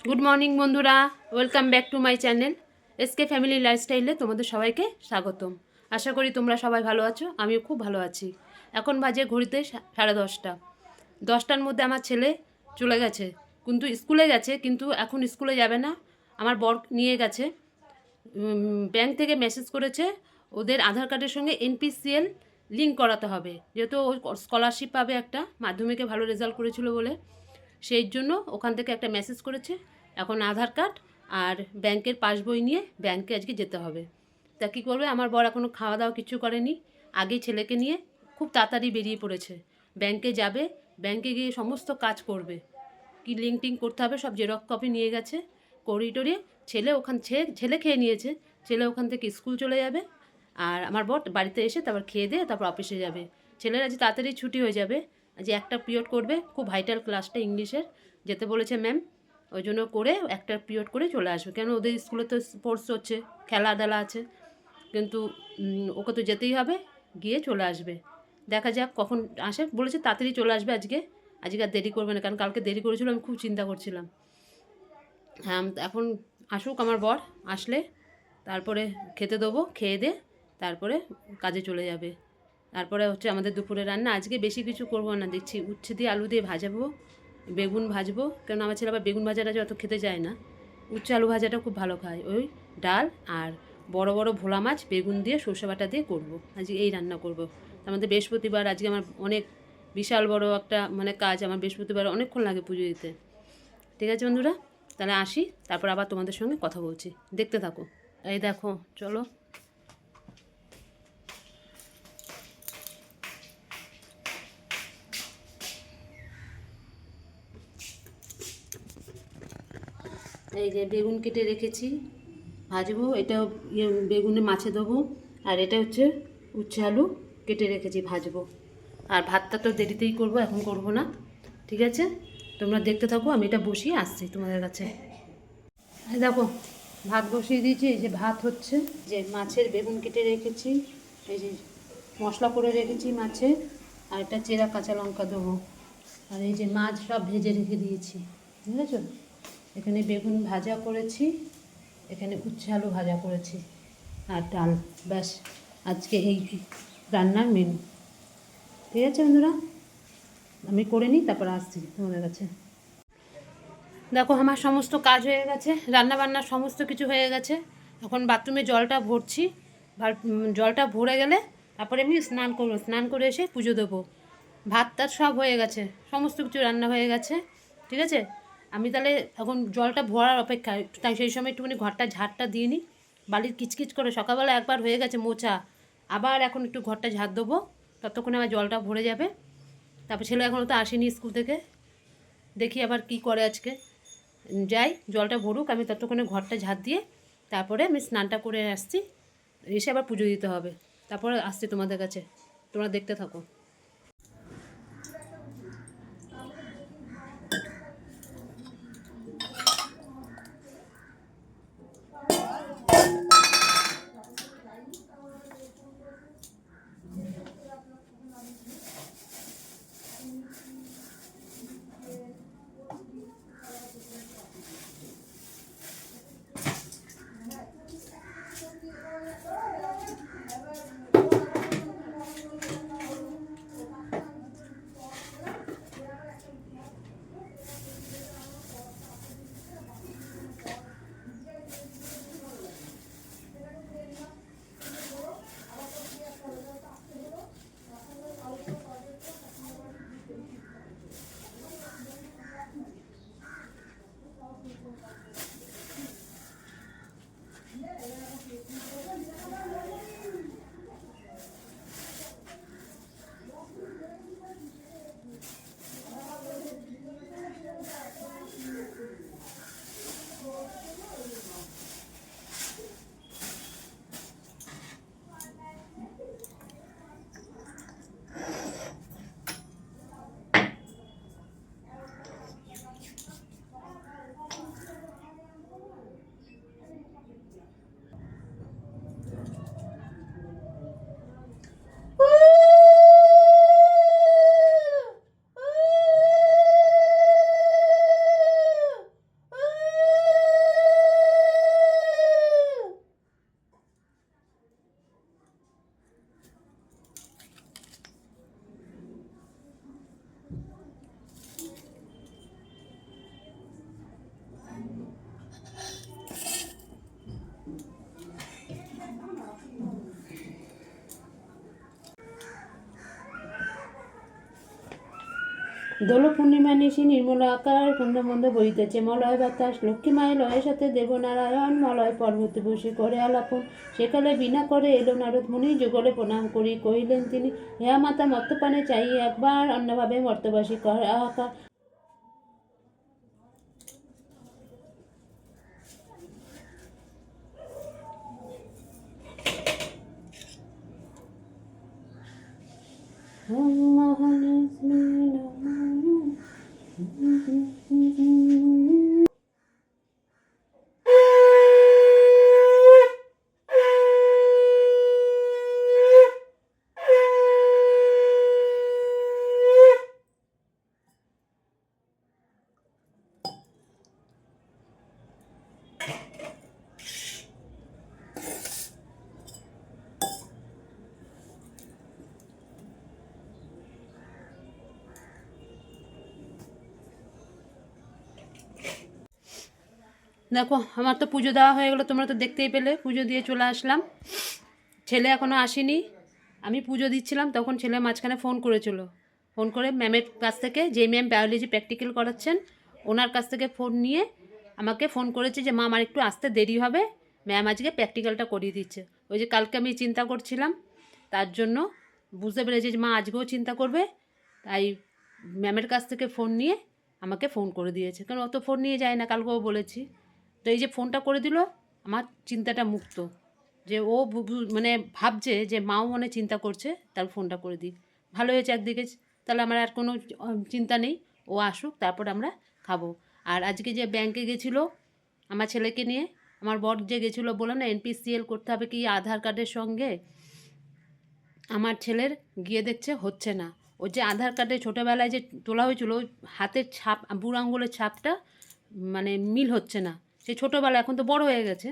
Good morning বন্ধুরা, welcome back to my channel SK family লাইফস্টাইলে তোমাদের সবাইকে স্বাগতম। আশা করি তোমরা সবাই ভালো আছো, আমিও খুব ভালো আছি। এখন বাজে ঘড়িতে 10:30। 10টার মধ্যে আমার ছেলে চলে গেছে, কিন্তু স্কুলে গেছে, কিন্তু এখন স্কুলে যাবে না। আমার বর নিয়ে গেছে। ব্যাংক থেকে মেসেজ করেছে ওদের আধার কার্ডের সঙ্গে এনপিসিএল লিঙ্ক করাতে হবে, যেহেতু ও স্কলারশিপ পাবে একটা, মাধ্যমিকে ভালো রেজাল্ট করেছিল বলে। সেই জন্য ওখান থেকে একটা মেসেজ করেছে। এখন আধার কার্ড আর ব্যাংকের পাসবই নিয়ে ব্যাংকে আজকে যেতে হবে। তা কী করবে, আমার বর এখনও খাওয়া দাওয়া কিছু করেনি, আগেই ছেলেকে নিয়ে খুব তাড়াতাড়ি বেরিয়ে পড়েছে। ব্যাংকে যাবে, ব্যাংকে গিয়ে সমস্ত কাজ করবে, কি লিঙ্ক টিঙ্ক করতে হবে সব জেরক্স কপি নিয়ে গেছে করিডোরে। ছেলে খেয়ে নিয়েছে, ছেলে ওখান থেকে স্কুল চলে যাবে, আর আমার বর বাড়িতে এসে তারপর খেয়ে দিয়ে তারপর অফিসে যাবে। ছেলের আজ তাড়াতাড়ি ছুটি হয়ে যাবে, আজ একটা পিরিয়ড করবে, খুব ভাইটাল ক্লাসটা ইংলিশের যেতে বলেছে ম্যাম, ওই জন্য করে একটা পিরিয়ড করে চলে আসবে। কেন ওদের স্কুলে তো স্পোর্টস হচ্ছে, খেলাধুলা আছে, কিন্তু ওকে তো যেতেই হবে, গিয়ে চলে আসবে। দেখা যাক কখন আসে, বলেছে তাড়াতাড়ি চলে আসবে আজকে আর দেরি করবে না, কারণ কালকে দেরি করেছিল, আমি খুব চিন্তা করছিলাম। হ্যাঁ, এখন আসুক আমার বর, আসলে তারপরে খেতে দেবো, খেয়ে দে তারপরে কাজে চলে যাবে। তারপরে হচ্ছে আমাদের দুপুরে রান্না, আজকে বেশি কিছু করবো না, দেখছি উচ্ছে দিয়ে আলু দিয়ে ভাজাবো, বেগুন ভাজবো, কেন আমার ছেলে আবার বেগুন ভাজাটা যত খেতে যায় না, উচ্ছে আলু ভাজাটা খুব ভালো খায়। ওই ডাল আর বড় বড় ভোলা মাছ বেগুন দিয়ে সর্ষে বাটা দিয়ে করবো, আজকে এই রান্না করবো। আমাদের বৃহস্পতিবার আজকে আমার অনেক বিশাল বড় একটা কাজ, আমার বৃহস্পতিবার অনেকক্ষণ লাগে পুজো দিতে। ঠিক আছে বন্ধুরা, তাহলে আসি, তারপর আবার তোমাদের সঙ্গে কথা বলছি, দেখতে থাকো। এই দেখো, চলো। এই যে বেগুন কেটে রেখেছি, ভাজবো। এটা বেগুনে মাছে দেবো, আর এটা হচ্ছে উচ্ছে আলু কেটে রেখেছি, ভাজবো। আর ভাতটা তো দেরিতেই করব, এখন করব না। ঠিক আছে, তোমরা দেখতে থাকো, আমি এটা বসিয়ে আসছি তোমাদের কাছে। এই দেখো, ভাত বসিয়ে দিয়েছি, এই যে ভাত হচ্ছে, যে মাছের বেগুন কেটে রেখেছি, এই যে মশলা করে রেখেছি মাছে, আর একটা চেরা কাঁচা লঙ্কা দেবো, আর এই যে মাছ সব ভেজে রেখে দিয়েছি, বুঝেছো? এখানে বেগুন ভাজা করেছি, এখানে উচ্ছে আলু ভাজা করেছি, আর ডাল, ব্যাস আজকে এই রান্নার মেনু। ঠিক আছে বন্ধুরা, আমি করে নিই, তারপর আসছি তোমাদের কাছে। দেখো, আমার সমস্ত কাজ হয়ে গেছে, রান্না বান্না সমস্ত কিছু হয়ে গেছে। এখন বাথরুমে জলটা ভরছি, জলটা ভরে গেলে তারপরে আমি স্নান করবো, স্নান করে এসে পুজো দেবো। ভাত টাত সব হয়ে গেছে, সমস্ত কিছু রান্না হয়ে গেছে। ঠিক আছে, আমি তাহলে এখন জলটা ভরার অপেক্ষায়, তাই সেই সময় একটুখানি ঘরটা ঝাড়টা দিয়ে নিই, বালির কিচকিচ করে সকালবেলা একবার হয়ে গেছে মোছা, আবার এখন একটু ঘরটা ঝাড় দেবো, ততক্ষণে আবার জলটা ভরে যাবে। তারপর ছেলে এখনও তো আসেনি স্কুল থেকে, দেখি আবার কি করে আজকে। যাই, জলটা ভরুক, আমি ততক্ষণে ঘরটা ঝাড় দিয়ে তারপরে আমি স্নানটা করে আসছি, এসে আবার পুজো দিতে হবে, তারপরে আসছি তোমাদের কাছে, তোমরা দেখতে থাকো। দোল পূর্ণিমা নিশি নির্মল আকার পূর্ণমন্দ বইতেছে মলয় বাতাস লক্ষ্মী মায়ের লয়ের সাথে দেবনারায়ণ মলয় পর্বতে বসে করে আলাপন সেকালে বিনা করে এলো নারদ মুনি যুগলে প্রণাম করি কহিলেন তিনি হেয়া মাতা মত্তপানে চাই একবার অন্যভাবে মর্তবাসী কর আকার দেখো আমার তো পুজো দেওয়া হয়ে গেলো, তোমরা তো দেখতেই পেলে, পুজো দিয়ে চলে আসলাম। ছেলে এখনও আসেনি, আমি পুজো দিচ্ছিলাম তখন ছেলে মাঝখানে ফোন করেছিল। ফোন করে ম্যামের কাছ থেকে, যে ম্যাম বায়োলজি প্র্যাকটিক্যাল করাচ্ছেন ওনার কাছ থেকে ফোন নিয়ে আমাকে ফোন করেছে যে মা আমার একটু আসতে দেরি হবে, ম্যাম আজকে প্র্যাকটিক্যালটা করিয়ে দিচ্ছে। ওই যে কালকে আমি চিন্তা করছিলাম, তার জন্য বুঝতে পেরেছি যে মা আজকেও চিন্তা করবে, তাই ম্যামের কাছ থেকে ফোন নিয়ে আমাকে ফোন করে দিয়েছে, কারণ অত ফোন নিয়ে যায় না, কালকেও বলেছি। তো এই যে ফোনটা করে দিল, আমার চিন্তাটা মুক্ত, যে ও মানে ভাবছে যে মাও মনে চিন্তা করছে, তার ফোনটা করে দিই, ভালো হয়েছে একদিকে, তাহলে আমার আর কোনো চিন্তা নেই, ও আসুক তারপর আমরা খাবো। আর আজকে যে ব্যাংকে গেছিলো আমার ছেলেকে নিয়ে, আমার বর যে গেছিলো, বলে না NPCL করতে হবে কি আধার কার্ডের সঙ্গে, আমার ছেলের গিয়ে দেখছে হচ্ছে না। ওই যে আধার কার্ডে ছোটোবেলায় যে তোলা হয়েছিল, ওই হাতের ছাপ, বুড়ো আঙুলের ছাপটা মানে মিল হচ্ছে না, সে ছোটোবেলা, এখন তো বড় হয়ে গেছে,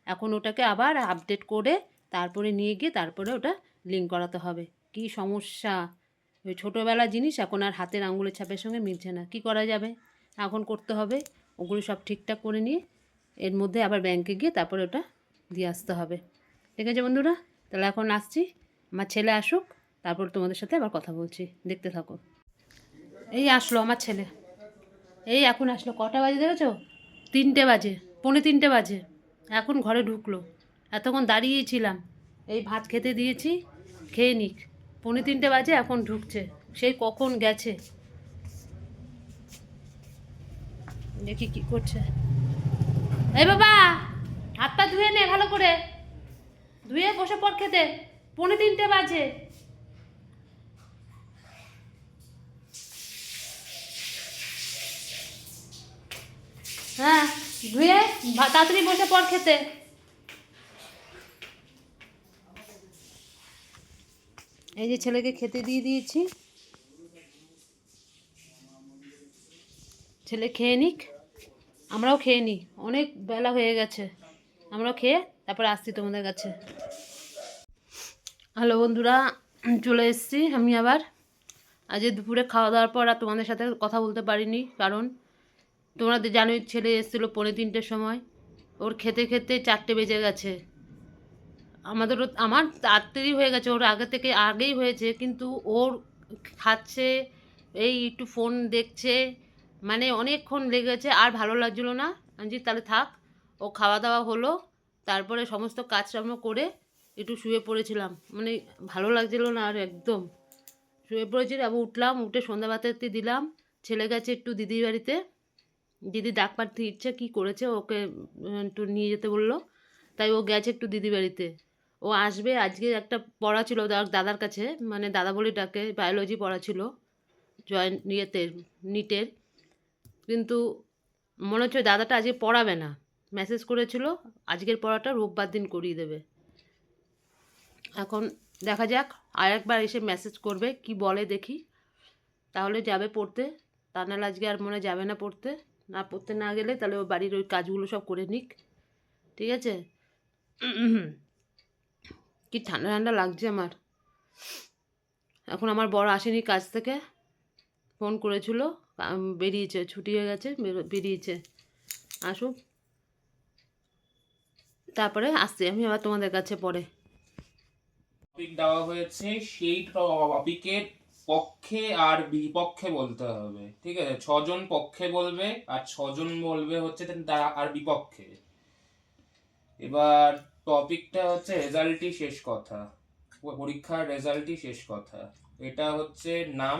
এখন ওটাকে আবার আপডেট করে তারপরে নিয়ে গিয়ে তারপরে ওটা লিঙ্ক করাতে হবে। কি সমস্যা, ওই ছোটোবেলার জিনিস এখন আর হাতের আঙুলের ছাপের সঙ্গে মিলছে না, কি করা যাবে, এখন করতে হবে। ওগুলো সব ঠিকঠাক করে নিয়ে এর মধ্যে আবার ব্যাংকে গিয়ে তারপরে ওটা দিয়ে আসতে হবে। ঠিক আছে বন্ধুরা, তাহলে এখন আসছি, আমার ছেলে আসুক তারপর তোমাদের সাথে আবার কথা বলছি, দেখতে থাকো। এই আসলো আমার ছেলে, এই এখন আসলো, কটা বাজে দেখেছো? 3টে বাজে, 2:45 বাজে, এখন ঘরে ঢুকলো। এতক্ষণ দাঁড়িয়েছিলাম, এই ভাত খেতে দিয়েছি, খেয়ে নিক, 2:45 বাজে এখন ঢুকছে, সেই কখন গেছে, দেখি কি করছে। এই বাবা, হাত পা ধুয়ে নে ভালো করে, ধুয়ে বসে পড় খেতে, 2:45 বাজে। হ্যাঁ, ধুয়ে তাড়াতাড়ি বসে পড় খেতে। এই যে ছেলেকে খেতে দিয়ে দিয়েছি, ছেলে খেয়ে নিক, আমরাও খেয়ে নিই, অনেক বেলা হয়ে গেছে, আমরাও খেয়ে তারপর আসছি তোমাদের কাছে। হ্যালো বন্ধুরা, চলে এসেছি আমি আবার। আজ দুপুরে খাওয়া দাওয়ার পর আর তোমাদের সাথে কথা বলতে পারিনি, কারণ তোমরা তো জানোই ছেলে এসেছিলো 3:45 সময়, ওর খেতে খেতে 4টে বেজে গেছে। আমার তাড়াতাড়ি হয়ে গেছে, ওর আগে থেকে আগেই হয়েছে, কিন্তু ওর খাচ্ছে, এই একটু ফোন দেখছে, মানে অনেকক্ষণ লেগেছে, আর ভালো লাগছিলো না। আমি যে তাহলে থাক, ও খাওয়া দাওয়া হলো, তারপরে সমস্ত কাজকর্ম করে একটু শুয়ে পড়েছিলাম, মানে ভালো লাগছিলো না আর, একদম শুয়ে পড়েছি। আবার উঠলাম, উঠে সন্ধ্যা বাতাতে দিলাম, ছেলে গেছে একটু দিদির বাড়িতে, দিদি ডাক পাঠাতে ইচ্ছে কী করেছে, ওকে একটু নিয়ে যেতে বললো, তাই ও গেছে একটু দিদি বাড়িতে। ও আসবে, আজকে একটা পড়া ছিল দাদার কাছে, মানে দাদা বলে ডাকে, বায়োলজি পড়া ছিল, নিটের, কিন্তু মনে হচ্ছে দাদাটা আজকে পড়াবে না, মেসেজ করেছিল আজকের পড়াটা রোববার দিন করিয়ে দেবে। এখন দেখা যাক, আর একবার এসে মেসেজ করবে, কি বলে দেখি, তাহলে যাবে পড়তে, তা নাহলে আজকে আর মনে যাবে না পড়তে, না পড়তে না গেলে তাহলে ও বাড়ির ওই কাজগুলো সব করে নিক, ঠিক আছে। কি ঠান্ডা ঠান্ডা লাগছে আমার। এখন আমার বড় আসেনি কাজ থেকে, ফোন করেছিল, বেরিয়েছে, ছুটি হয়ে গেছে, বেরিয়েছে, আসুক তারপরে আসছি আমি আবার তোমাদের কাছে পরে। টপিক দেওয়া হয়েছে, সেই টপিকের পক্ষে আর বিপক্ষে বলতে হবে, ঠিক আছে? 6জন পক্ষে বলবে আর 6জন বলবে হচ্ছে তারা আর বিপক্ষে। এবার টপিকটা হচ্ছে রেজাল্টই শেষ কথা, পরীক্ষার রেজাল্টই শেষ কথা, এটা হচ্ছে নাম।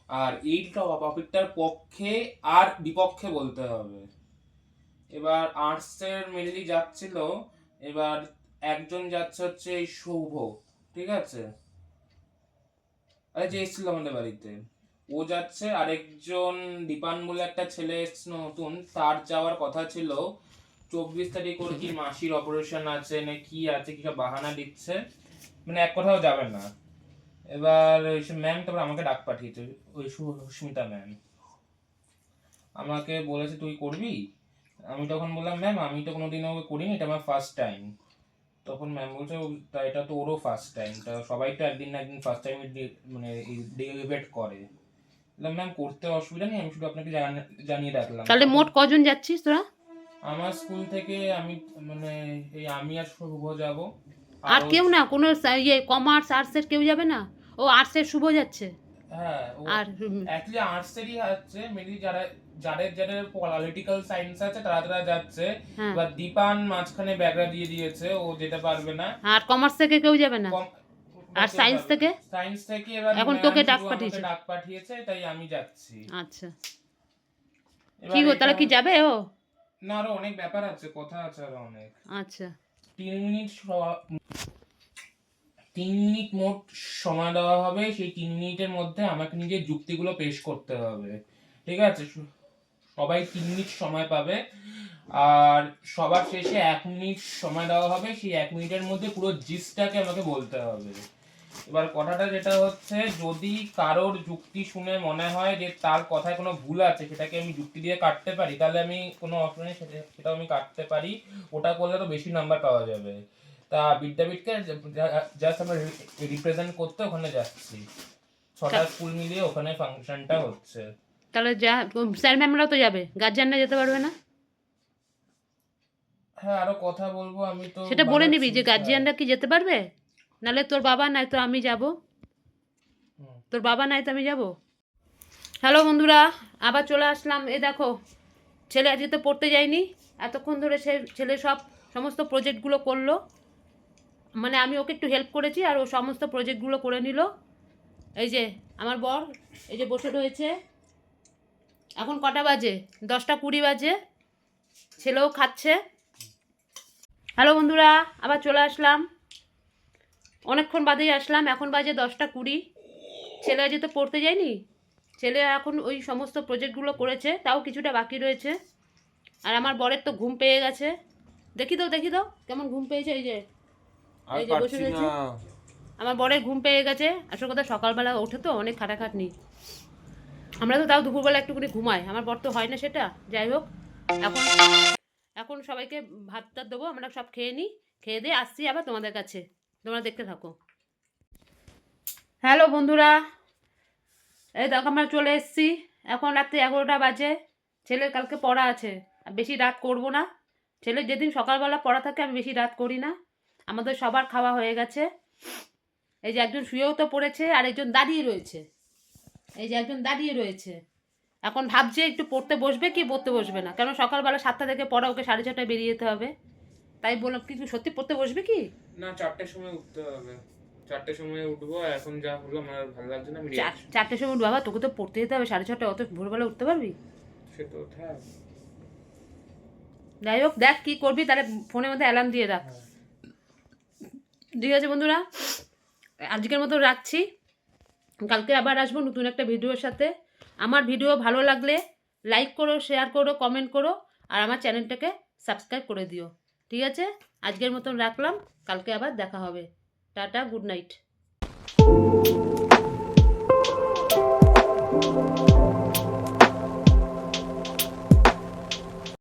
আর এই টপিকটার পক্ষে আর বিপক্ষে বলতে হবে। এবার আর্টসের মেনলি যাচ্ছিল, এবার একজন যাচ্ছে হচ্ছে এই শুভ, ঠিক আছে, আরে যে এসেছিল আমাদের বাড়িতে, ও যাচ্ছে। আরেকজন দীপান বলে একটা ছেলে এসেছিল নতুন, তার যাওয়ার কথা ছিল 24 তারিখ। ওর কি মাসির অপারেশন আছে না কি আছে, কি সব বাহানা দিচ্ছে, মানে এক কথাও যাবে না। এবার ম্যাম তারপর আমাকে ডাক পাঠিয়েছে, ওই সুস্মিতা ম্যাম আমাকে বলেছে তুই করবি। আমি তখন বললাম ম্যাম আমি তো কোনোদিনও করিনি, এটা আমার ফার্স্ট টাইম। তখন ম্যাম বলছে তা এটা তো ওরও ফার্স্ট টাইম, তা সবাই তো একদিন না একদিন ফার্স্ট টাইম মানে ডেলিভেট করে। বললাম ম্যাম করতে অসুবিধা নেই, আমি শুধু আপনাকে জানিয়ে রাখলাম। তাহলে মোট কজন যাচ্ছিস তোরা? আমার স্কুল থেকে আমি মানে এই আমি আর শুভ যাব। আর কেউ না? কোনো কমার্স আর্টসের কেউ যাবে না? ও আর্টসের শুভ যাচ্ছে। হ্যাঁ, ও আর অ্যাকচুয়ালি আর্টসেরই আছে মেনলি, যারা যাদের যাদের পলিটিক্যাল সায়েন্স আছে তারা তারা যাচ্ছে। হ্যাঁ, এবার দীপান মাঝখানে ব্যাগরা দিয়ে দিয়েছে, ও যেতে পারবে না। আর কমার্স থেকে কেউ যাবে না? আর সায়েন্স থেকে? সায়েন্স থেকে এবার এখন ম্যাম তোকে ডাক শুধু আমাকে পাঠিয়েছে? ডাক পাঠিয়েছে, তাই আমি যাচ্ছি। আচ্ছা, কি এবার গো, এটা তাহলে কি যাবে ও? না, আরো অনেক ব্যাপার আছে, কথা আছে আরো অনেক। আচ্ছা, 3 মিনিট 3 মিনিট মোট সময় দেওয়া হবে, সেই 3 মিনিটের মধ্যে আমাকে নিজের যুক্তিগুলো পেশ করতে হবে, ঠিক আছে? সবাই 3 মিনিট সময় পাবে, আর সবার শেষে 1 মিনিট সময় দেওয়া হবে, সেই 1 মিনিটের মধ্যে পুরো জিসটাকে আমাকে বলতে হবে। এবার কথাটা যেটা হচ্ছে, যদি কারোর যুক্তি শুনে মনে হয় যে তার কথায় কোনো ভুল আছে, সেটাকে আমি যুক্তি দিয়ে কাটতে পারি, তাহলে আমি কোনো অসুবিধা নেই, সেটাও আমি কাটতে পারি। ওটা করলে তো বেশি নাম্বার পাওয়া যাবে। তা বিদ্যাপীঠকে জাস্ট আমরা রিপ্রেজেন্ট করতে ওখানে যাচ্ছি। 6টা স্কুল মিলিয়ে ওখানে ফাংশনটা হচ্ছে। তাহলে যা, স্যার ম্যামরাও তো যাবে, গার্জিয়ানরা যেতে পারবে না? হ্যাঁ, আরো কথা বলবো, আমি তো সেটা বলে নিবি বানাচ্ছি যে স্যার। গার্জিয়ানরা কি যেতে পারবে, নাহলে তোর বাবা নাই তো আমি যাব। তোর বাবা নাই তো আমি যাব। হ্যালো বন্ধুরা, আবার চলে আসলাম। এ দেখো, ছেলে আজকে তো পড়তে যায়নি, এতক্ষণ ধরে ছেলে সমস্ত প্রজেক্টগুলো করলো। মানে আমি ওকে একটু হেল্প করেছি আর ও সমস্ত প্রজেক্টগুলো করে নিল। এই যে আমার বর, এই যে বসে রয়েছে। এখন কটা বাজে? 10টা 20 বাজে। ছেলেও খাচ্ছে। হ্যালো বন্ধুরা, আবার চলে আসলাম, অনেকক্ষণ বাদেই আসলাম। এখন বাজে 10টা 20। ছেলে আজকে তো পড়তে যায়নি, ছেলে এখন ওই সমস্ত প্রজেক্টগুলো করেছে, তাও কিছুটা বাকি রয়েছে। আর আমার বরের তো ঘুম পেয়ে গেছে। দেখি দাও কেমন ঘুম পেয়েছে। এই যে বসে রয়েছে। আমার বরের ঘুম পেয়ে গেছে। আসল কথা, সকালবেলা ওঠে তো অনেক খাটাখাটনি। আমরা তো তাও দুপুরবেলা একটুখানি ঘুমাই, আমার বর তো হয় না সেটা। যাই হোক, এখন এখন সবাইকে ভাত টাত দেবো, আমরা সব খেয়ে নিই। খেয়ে দিয়ে আসছি আবার তোমাদের কাছে, তোমরা দেখতে থাকো। হ্যালো বন্ধুরা, এই দেখো আমরা চলে এসেছি। এখন রাত্রি 11টা বাজে। ছেলের কালকে পড়া আছে, আর বেশি রাত করব না। ছেলের যেদিন সকালবেলা পড়া থাকে আমি বেশি রাত করি না। আমাদের সবার খাওয়া হয়ে গেছে। এই যে একজন শুয়েও তো পড়েছে, আর একজন দাঁড়িয়ে রয়েছে। এই যে একজন দাঁড়িয়ে রয়েছে, এখন ভাবছে একটু পড়তে বসবে কি পড়তে বসবে না, কারণ সকালবেলা 7টা থেকে পড়া, ওকে 6:30টায় বেরিয়ে যেতে হবে। তাই বললাম, কি তুই সত্যি পড়তে বসবে কি? না, 4টের সময় উঠতে হবে, 4টের সময় উঠবো। এখন যা হলো আমার ভালো লাগছে না, আমি 4টের সময় উঠ বাবা, তোকে তো পড়তে যেতে হবে 6:30টায়, অত ভোরবেলা উঠতে পারবি? সে তো থাক। যাই হোক, দেখ কি করবি, তাহলে ফোনের মধ্যে অ্যালার্ম দিয়ে রাখ। ঠিক আছে বন্ধুরা, আজকের মতো রাখছি। কালকে আবার আসবো নতুন একটা ভিডিওর সাথে। আমার ভিডিও ভালো লাগলে লাইক করো, শেয়ার করো, কমেন্ট করো, আর আমার চ্যানেলটাকে সাবস্ক্রাইব করে দিও। ঠিক আছে, আজকের মতন রাখলাম, কালকে আবার দেখা হবে। Tata, good night.